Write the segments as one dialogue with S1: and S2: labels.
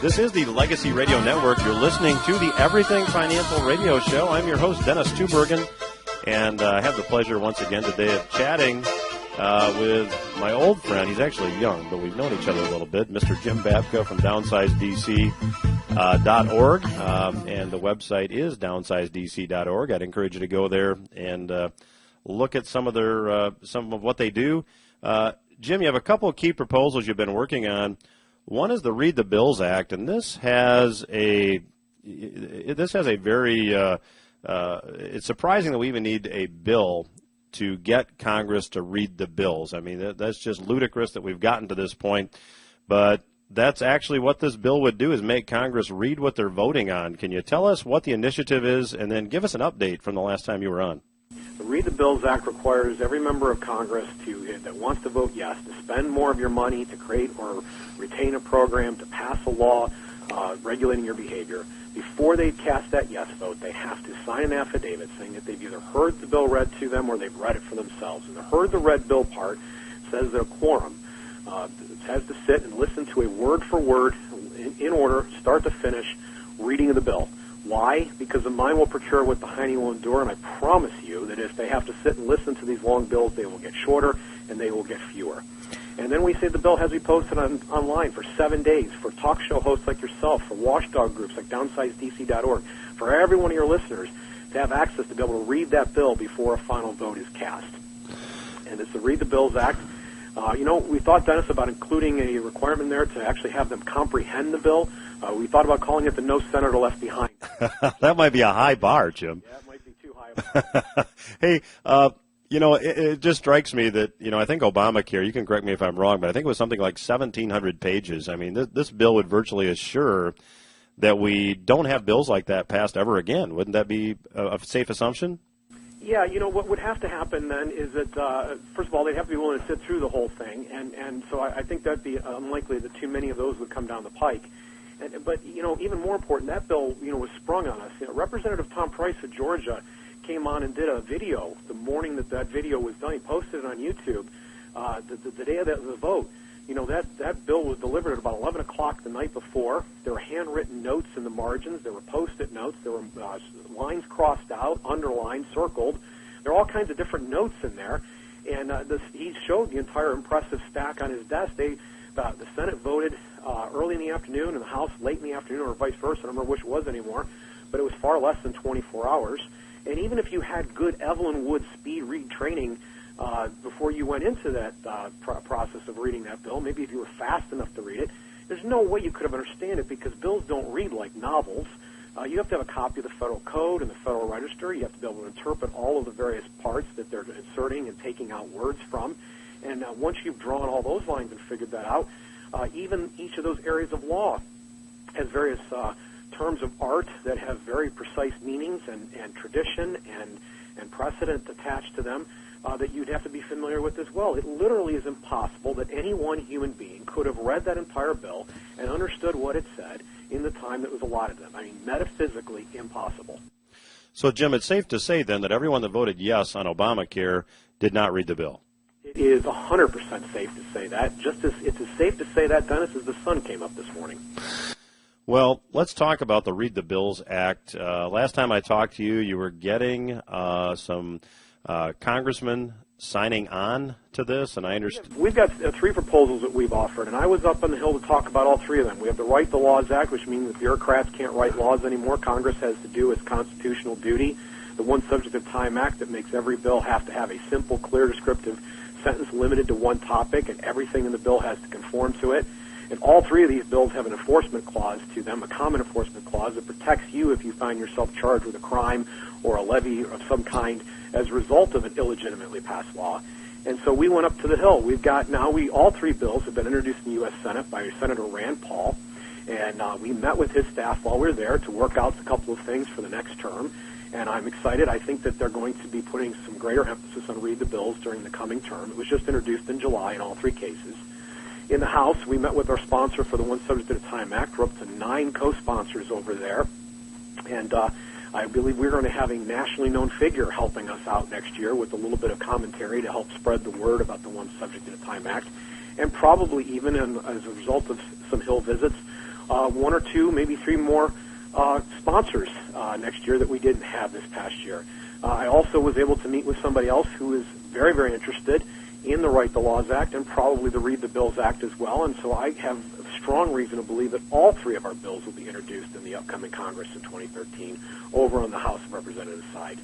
S1: This is the Legacy Radio Network. You're listening to the Everything Financial Radio Show. I'm your host, Dennis Tubbergen, and I have the pleasure once again today of chatting with my old friend. He's actually young, but we've known each other a little bit, Mr. Jim Babka from DownsizeDC.org, and the website is DownsizeDC.org. I'd encourage you to go there and look at some of what they do. Jim, you have a couple of key proposals you've been working on. One is the Read the Bills Act, and this has a very it's surprising that we even need a bill to get Congress to read the bills. I mean, that's just ludicrous that we've gotten to this point, but that's actually what this bill would do, is make Congress read what they're voting on. Can you tell us what the initiative is, and then give us an update from the last time you were on?
S2: The Read the Bills Act requires every member of Congress that wants to vote yes to spend more of your money to create or retain a program, to pass a law regulating your behavior. Before they cast that yes vote, they have to sign an affidavit saying that they've either heard the bill read to them or they've read it for themselves. And the heard the read bill part says that a quorum has to sit and listen to a word for word, in order, start to finish, reading of the bill. Why? Because the mind will procure what the hiney will endure, and I promise you that if they have to sit and listen to these long bills, they will get shorter and they will get fewer. And then we say the bill has to be posted online for 7 days for talk show hosts like yourself, for watchdog groups like DownsizeDC.org, for every one of your listeners to have access to be able to read that bill before a final vote is cast. And it's the Read the Bills Act. We thought, Dennis, about including a requirement there to actually have them comprehend the bill. We thought about calling it the No Senator Left Behind.
S1: That might be a high bar, Jim.
S2: Yeah, it might be too high of a bar.
S1: Hey, it just strikes me that, I think Obamacare, you can correct me if I'm wrong, but I think it was something like 1,700 pages. I mean, this bill would virtually assure that we don't have bills like that passed ever again. Wouldn't that be a safe assumption?
S2: Yeah, what would have to happen then is that, first of all, they'd have to be willing to sit through the whole thing, and so I think that'd be unlikely that too many of those would come down the pike. But even more important, that bill, was sprung on us. Representative Tom Price of Georgia came on and did a video the morning that video was done. He posted it on YouTube the day of the vote. That bill was delivered at about 11 o'clock the night before. There were handwritten notes in the margins. There were Post-it notes. There were lines crossed out, underlined, circled. There are all kinds of different notes in there. And he showed the entire impressive stack on his desk. The Senate voted early in the afternoon and the House late in the afternoon, or vice versa. I don't remember which it was anymore, but it was far less than 24 hours. And even if you had good Evelyn Wood speed read training before you went into that process of reading that bill, maybe if you were fast enough to read it, there's no way you could have understood it, because bills don't read like novels. You have to have a copy of the Federal Code and the Federal Register. You have to be able to interpret all of the various parts that they're inserting and taking out words from. And once you've drawn all those lines and figured that out, even each of those areas of law has various terms of art that have very precise meanings and tradition and precedent attached to them that you'd have to be familiar with as well. It literally is impossible that any one human being could have read that entire bill and understood what it said in the time that was allotted them. I mean, metaphysically impossible.
S1: So, Jim, it's safe to say then that everyone that voted yes on Obamacare did not read the bill.
S2: It is 100% safe to say that. Just as it's as safe to say that, Dennis, as the sun came up this morning.
S1: Well, let's talk about the Read the Bills Act. Last time I talked to you, you were getting some congressmen signing on to this, and I understand.
S2: We've got 3 proposals that we've offered, and I was up on the Hill to talk about all 3 of them. We have the Write the Laws Act, which means that bureaucrats can't write laws anymore. Congress has to do its constitutional duty. The One Subject at a Time Act that makes every bill have to have a simple, clear, descriptive sentence limited to one topic, and everything in the bill has to conform to it. And all 3 of these bills have an enforcement clause to them, a common enforcement clause that protects you if you find yourself charged with a crime or a levy of some kind as a result of an illegitimately passed law. And so we went up to the Hill. All 3 bills have been introduced in the U.S. Senate by Senator Rand Paul, and we met with his staff while we were there to work out a couple of things for the next term. And I'm excited. I think that they're going to be putting some greater emphasis on read the bills during the coming term. It was just introduced in July in all 3 cases. In the House, we met with our sponsor for the One Subject at a Time Act. We're up to 9 co-sponsors over there. And I believe we're going to have a nationally known figure helping us out next year with a little bit of commentary to help spread the word about the One Subject at a Time Act. And probably even as a result of some Hill visits, one or two, maybe three more sponsors next year that we didn't have this past year. I also was able to meet with somebody else who is very, very interested in the Right to Laws Act and probably the Read the Bills Act as well. And so I have strong reason to believe that all three of our bills will be introduced in the upcoming Congress in 2013 over on the House of Representatives side.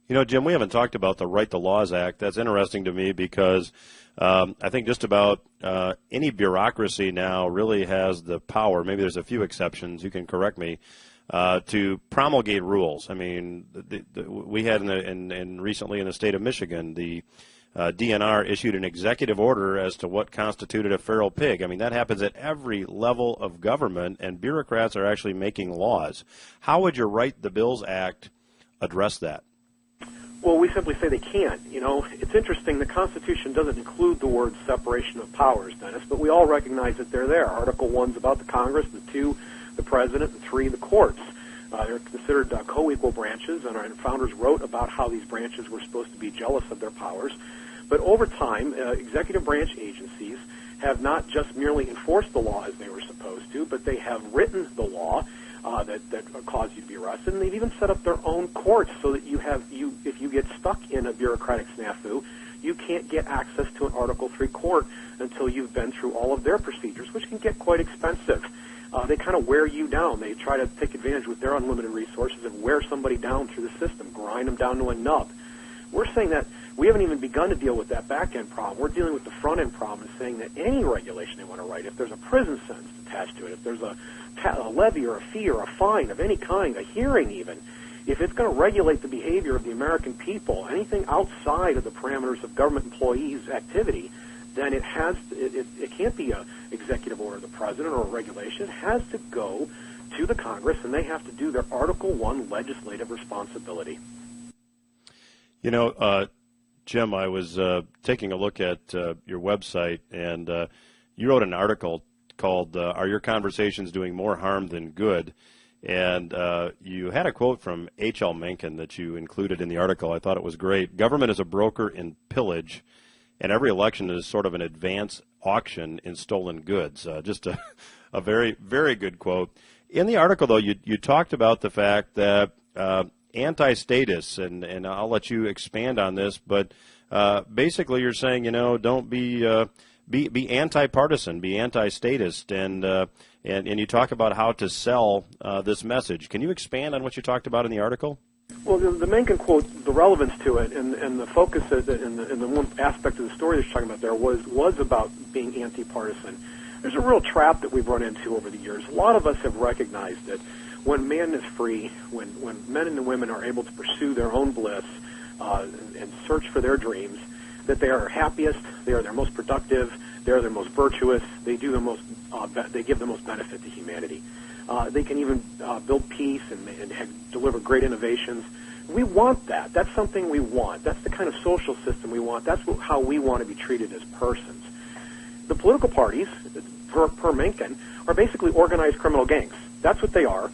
S1: You know, Jim, we haven't talked about the Right to Laws Act. That's interesting to me because I think just about any bureaucracy now really has the power, maybe there's a few exceptions, you can correct me, to promulgate rules. I mean, we had recently in the state of Michigan, the DNR issued an executive order as to what constituted a feral pig. I mean, that happens at every level of government, and bureaucrats are actually making laws. How would your Right the Bills Act address that?
S2: Well, we simply say they can't. You know, it's interesting. The Constitution doesn't include the word separation of powers, Dennis, but we all recognize that they're there. Article 1's about the Congress, the 2, the President, and 3, the courts. They're considered co-equal branches, and our founders wrote about how these branches were supposed to be jealous of their powers. But over time, executive branch agencies have not just merely enforced the law as they were supposed to, but they have written the law that cause you to be arrested, and they've even set up their own courts so that if you get stuck in a bureaucratic snafu, you can't get access to an Article 3 court until you've been through all of their procedures, which can get quite expensive. They kind of wear you down. They try to take advantage with their unlimited resources and wear somebody down through the system, grind them down to a nub. We're saying that we haven't even begun to deal with that back-end problem. We're dealing with the front-end problem and saying that any regulation they want to write, if there's a prison sentence attached to it, if there's a levy or a fee or a fine of any kind, a hearing even, if it's going to regulate the behavior of the American people, anything outside of the parameters of government employees' activity, then it can't be an executive order of the president or a regulation. It has to go to the Congress, and they have to do their Article 1 legislative responsibility.
S1: You know, Jim, I was taking a look at your website, and you wrote an article called Are Your Conversations Doing More Harm Than Good? And you had a quote from H.L. Mencken that you included in the article. I thought it was great. Government is a broker in pillage, and every election is sort of an advance auction in stolen goods. Just a very, very good quote. In the article, though, you talked about the fact that anti-statists, and I'll let you expand on this, but basically you're saying, you know, don't be anti-partisan, be anti-statist, and you talk about how to sell this message. Can you expand on what you talked about in the article?
S2: Well, the Mencken quote, the relevance to it, and the focus and the one aspect of the story that you're talking about there was about being anti-partisan. There's a real trap that we've run into over the years. A lot of us have recognized that when man is free, when men and women are able to pursue their own bliss and search for their dreams, that they are happiest, they are their most productive, they are their most virtuous, they give the most benefit to humanity. They can even build peace and deliver great innovations. We want that. That's something we want. That's the kind of social system we want. That's how we want to be treated as persons. The political parties, per Mencken, are basically organized criminal gangs. That's what they are.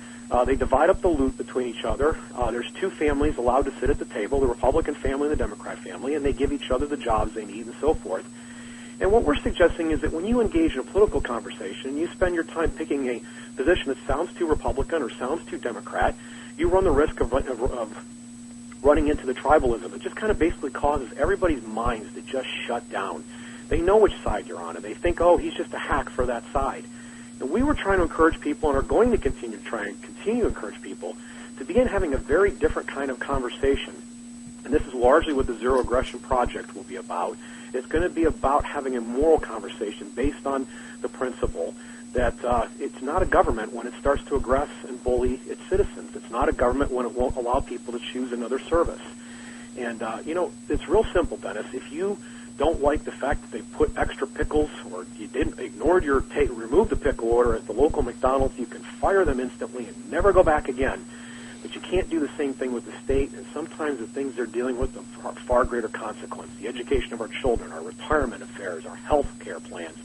S2: They divide up the loot between each other. There's two families allowed to sit at the table, the Republican family and the Democrat family, and they give each other the jobs they need and so forth. And what we're suggesting is that when you engage in a political conversation, you spend your time picking a position that sounds too Republican or sounds too Democrat, you run the risk of running into the tribalism. It just kind of basically causes everybody's minds to just shut down. They know which side you're on, and they think, oh, he's just a hack for that side. And we were trying to encourage people and are going to continue to encourage people to begin having a very different kind of conversation. And this is largely what the Zero Aggression Project will be about. It's going to be about having a moral conversation based on the principle that it's not a government when it starts to aggress and bully its citizens. It's not a government when it won't allow people to choose another service. And, it's real simple, Dennis. If you don't like the fact that they put extra pickles or you removed the pickle order at the local McDonald's, you can fire them instantly and never go back again. But you can't do the same thing with the state, and sometimes the things they're dealing with are far greater consequence. The education of our children, our retirement affairs, our health care plans.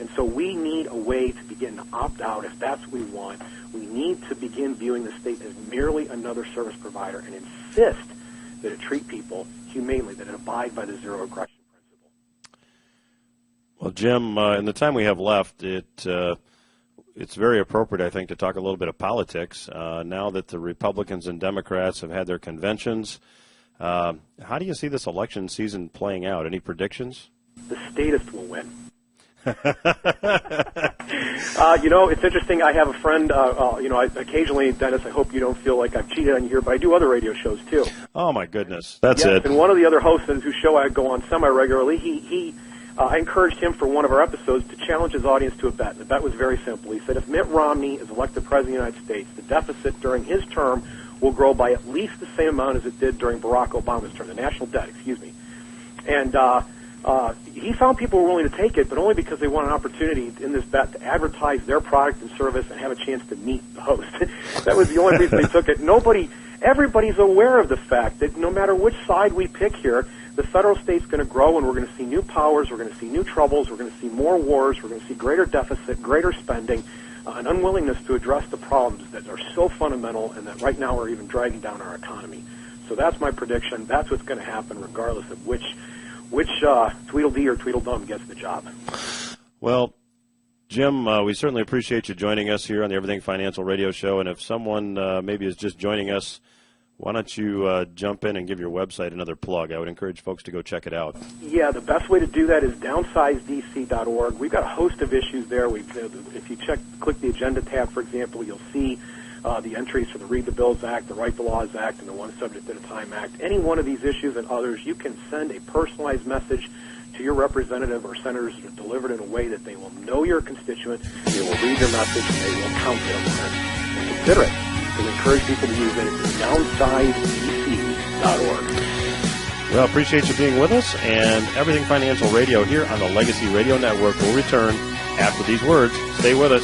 S2: And so we need a way to begin to opt out if that's what we want. We need to begin viewing the state as merely another service provider and insist that it treat people humanely, that it abide by the zero aggression principle.
S1: Well, Jim, in the time we have left, it's very appropriate, I think, to talk a little bit of politics. Now that the Republicans and Democrats have had their conventions, how do you see this election season playing out? Any predictions?
S2: The statist will win. It's interesting. I have a friend, occasionally, Dennis, I hope you don't feel like I've cheated on you here, but I do other radio shows, too.
S1: Oh, my goodness. That's
S2: yes,
S1: it.
S2: And one of the other hosts whose show I go on semi-regularly, I encouraged him for one of our episodes to challenge his audience to a bet. The bet was very simple. He said if Mitt Romney is elected President of the United States, the deficit during his term will grow by at least the same amount as it did during Barack Obama's term, the national debt, And he found people were willing to take it, but only because they want an opportunity in this bet to advertise their product and service and have a chance to meet the host. That was the only reason they took it. Everybody's aware of the fact that no matter which side we pick here, the federal state's going to grow, and we're going to see new powers, we're going to see new troubles, we're going to see more wars, we're going to see greater deficit, greater spending, an unwillingness to address the problems that are so fundamental and that right now are even dragging down our economy. So that's my prediction. That's what's going to happen regardless of which Tweedledee or Tweedledum gets the job.
S1: Well, Jim, we certainly appreciate you joining us here on the Everything Financial Radio Show. And if someone maybe is just joining us, why don't you jump in and give your website another plug? I would encourage folks to go check it out.
S2: Yeah, the best way to do that is downsizedc.org. We've got a host of issues there. If you click the agenda tab, for example, you'll see the entries for the Read the Bills Act, the Write the Laws Act, and the One Subject at a Time Act. Any one of these issues and others, you can send a personalized message to your representative or senators that are delivered in a way that they will know your constituent, they will read your message, and they will count it on it. And consider it. So we encourage people to use it. It's downsizedc.org.
S1: Well, appreciate you being with us, and Everything Financial Radio here on the Legacy Radio Network will return after these words. Stay with us.